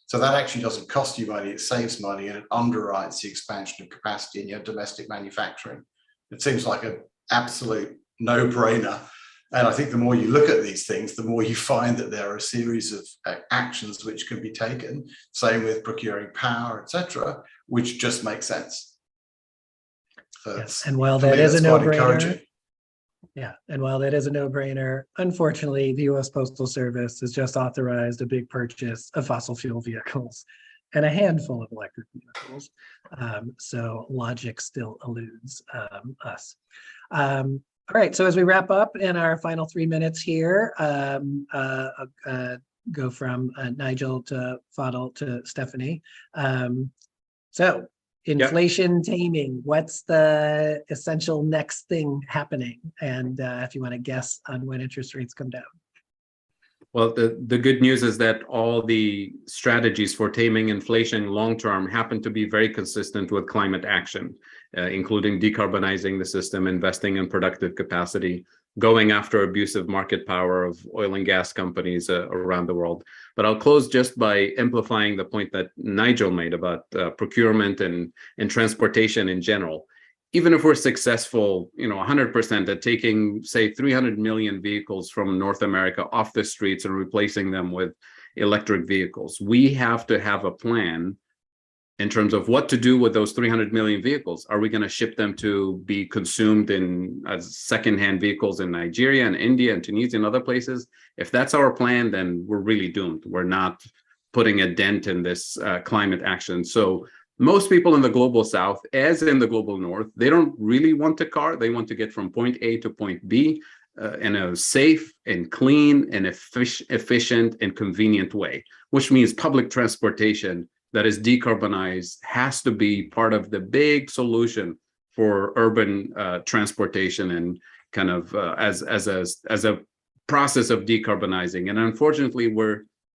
So that actually doesn't cost you money, it saves money, and it underwrites the expansion of capacity in your domestic manufacturing. It seems like an absolute no-brainer. And I think the more you look at these things, the more you find that there are a series of actions which can be taken, same with procuring power, etc., which just make sense. So yes. And while that is a no-brainer, unfortunately, the U.S. Postal Service has just authorized a big purchase of fossil fuel vehicles and a handful of electric vehicles. So logic still eludes us. All right, so as we wrap up in our final 3 minutes here, go from Nigel to Fadhel to Stephanie. So inflation taming, what's the essential next thing happening? And if you want to guess on when interest rates come down. Well, the good news is that all the strategies for taming inflation long-term happen to be very consistent with climate action, including decarbonizing the system, investing in productive capacity, going after abusive market power of oil and gas companies around the world. But I'll close just by amplifying the point that Nigel made about procurement and transportation in general. Even if we're successful, 100% at taking, say, 300 million vehicles from North America off the streets and replacing them with electric vehicles, we have to have a plan in terms of what to do with those 300 million vehicles. Are we going to ship them to be consumed as secondhand vehicles in Nigeria and India and Tunisia and other places? If that's our plan, then we're really doomed. We're not putting a dent in this climate action. So most people in the global south, as in the global north, they don't really want a car. They want to get from point A to point B in a safe and clean and efficient and convenient way, which means public transportation that is decarbonized has to be part of the big solution for urban transportation and kind of as a process of decarbonizing. And unfortunately,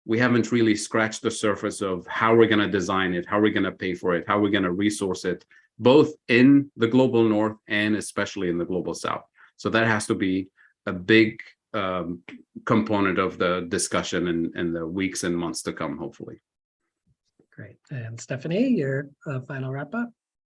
we haven't really scratched the surface of how we're going to design it, how we're going to pay for it, how we're going to resource it, both in the global north and especially in the global south. So that has to be a big component of the discussion in the weeks and months to come, hopefully. Great. And Stephanie, your final wrap up?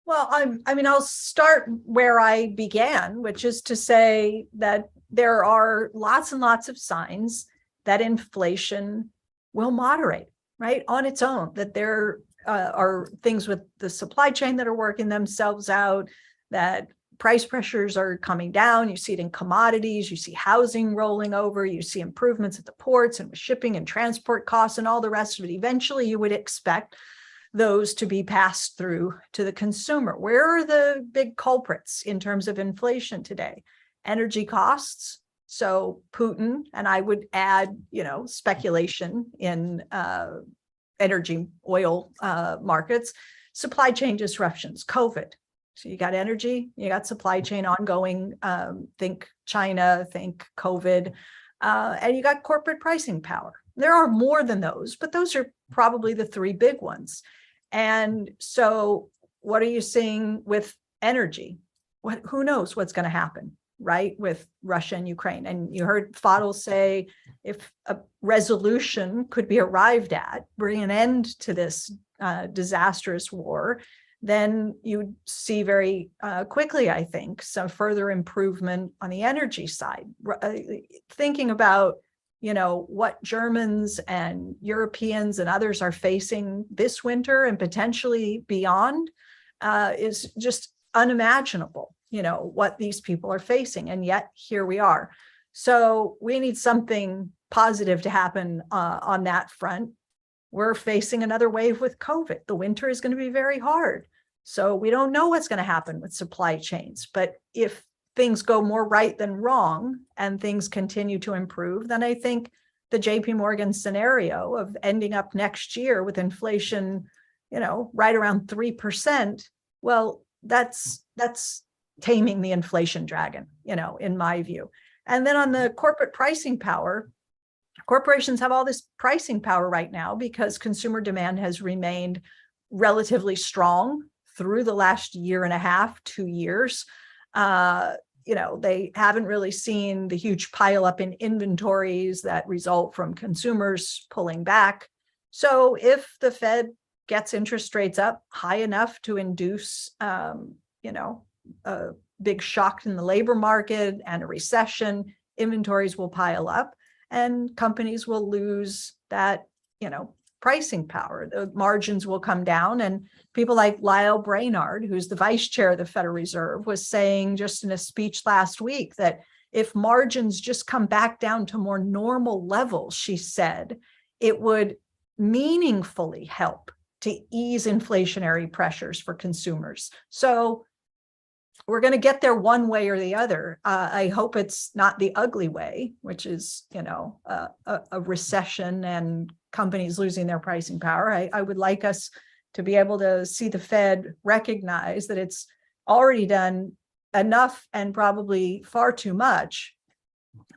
Well, I'll start where I began, which is to say that there are lots and lots of signs that inflation will moderate, right, on its own, that there are things with the supply chain that are working themselves out, that price pressures are coming down. You see it in commodities, you see housing rolling over, you see improvements at the ports and with shipping and transport costs and all the rest of it. Eventually, you would expect those to be passed through to the consumer. Where are the big culprits in terms of inflation today? Energy costs. So Putin, and I would add, speculation in energy oil markets, supply chain disruptions, COVID. So you got energy, you got supply chain ongoing, think China, think COVID, and you got corporate pricing power. There are more than those, but those are probably the three big ones. And so what are you seeing with energy? Who knows what's going to happen, right, with Russia and Ukraine? And you heard Fadhel say if a resolution could be arrived at, bring an end to this disastrous war, then you see very quickly, I think, some further improvement on the energy side. Thinking about, what Germans and Europeans and others are facing this winter and potentially beyond is just unimaginable, what these people are facing. And yet here we are. So we need something positive to happen on that front. We're facing another wave with COVID. The winter is going to be very hard. So we don't know what's going to happen with supply chains. But if things go more right than wrong and things continue to improve, then I think the JP Morgan scenario of ending up next year with inflation, right around 3%, well, that's taming the inflation dragon, in my view. And then on the corporate pricing power, corporations have all this pricing power right now because consumer demand has remained relatively strong through the last year and a half, 2 years. They haven't really seen the huge pileup in inventories that result from consumers pulling back. So if the Fed gets interest rates up high enough to induce, a big shock in the labor market and a recession, inventories will pile up and companies will lose that, pricing power. The margins will come down, and people like Lyle Brainard, who's the vice chair of the Federal Reserve, was saying just in a speech last week that if margins just come back down to more normal levels, she said, it would meaningfully help to ease inflationary pressures for consumers. So we're going to get there one way or the other. I hope it's not the ugly way, which is, a recession and companies losing their pricing power. I would like us to be able to see the Fed recognize that it's already done enough and probably far too much.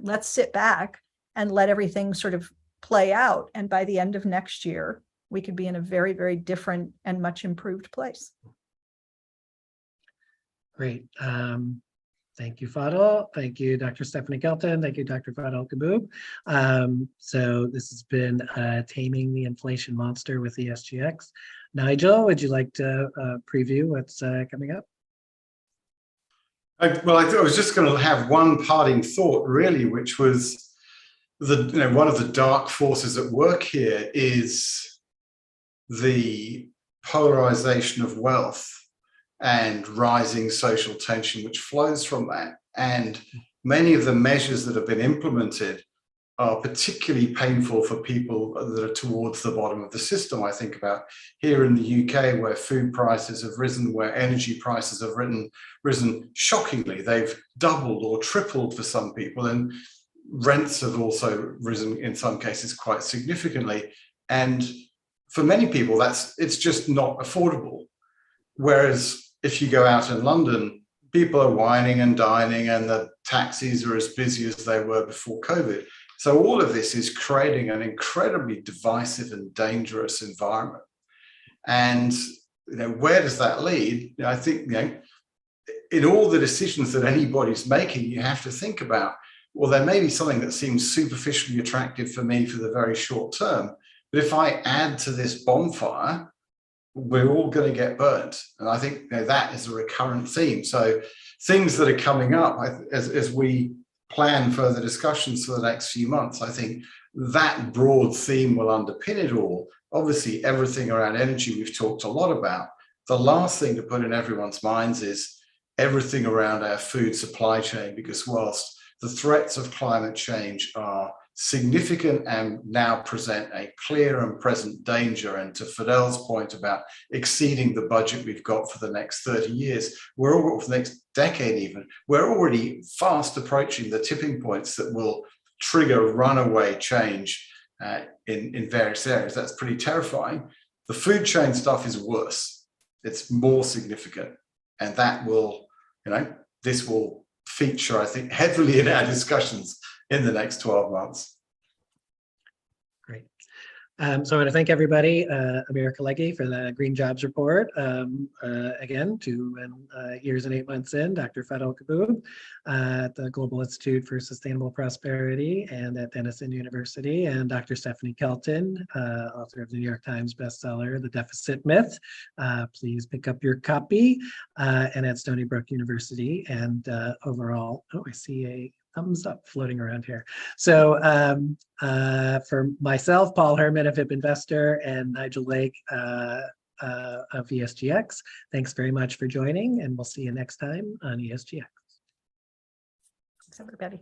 Let's sit back and let everything sort of play out. And by the end of next year, we could be in a very, very different and much improved place. Great. Thank you, Fadhel. Thank you, Dr. Stephanie Kelton. Thank you, Dr. Fadhel Kaboub. So this has been Taming the Inflation Monster with ESGX. Nigel, would you like to preview what's coming up? I was just going to have one parting thought, really, which was one of the dark forces at work here is the polarization of wealth and rising social tension, which flows from that. And many of the measures that have been implemented are particularly painful for people that are towards the bottom of the system. I think about here in the UK, where food prices have risen, where energy prices have risen shockingly. They've doubled or tripled for some people, and rents have also risen in some cases quite significantly. And for many people, it's just not affordable. Whereas if you go out in London, people are whining and dining and the taxis are as busy as they were before COVID. So all of this is creating an incredibly divisive and dangerous environment. And where does that lead? I think in all the decisions that anybody's making, you have to think about, well, there may be something that seems superficially attractive for me for the very short term, but if I add to this bonfire, we're all going to get burnt. And I think that is a recurrent theme. So things that are coming up as we plan further discussions for the next few months, I think that broad theme will underpin it all. Obviously, everything around energy we've talked a lot about. The last thing to put in everyone's minds is everything around our food supply chain, because whilst the threats of climate change are significant and now present a clear and present danger, and to Fadhel's point about exceeding the budget we've got for the next 30 years, for the next decade even, we're already fast approaching the tipping points that will trigger runaway change in various areas. That's pretty terrifying. The food chain stuff is worse. It's more significant, and that will, this will feature, I think, heavily in our discussions in the next 12 months. Great. So I want to thank everybody, Amir Kalegi for the Green Jobs Report. Again, 2 years and 8 months in, Dr. Fadhel Kaboub at the Global Institute for Sustainable Prosperity and at Denison University, and Dr. Stephanie Kelton, author of the New York Times bestseller, The Deficit Myth. Please pick up your copy, and at Stony Brook University. And overall, I see a thumbs up floating around here. So for myself, Paul Herman of Hip Investor, and Nigel Lake of ESGX, thanks very much for joining, and we'll see you next time on ESGX. Thanks, everybody.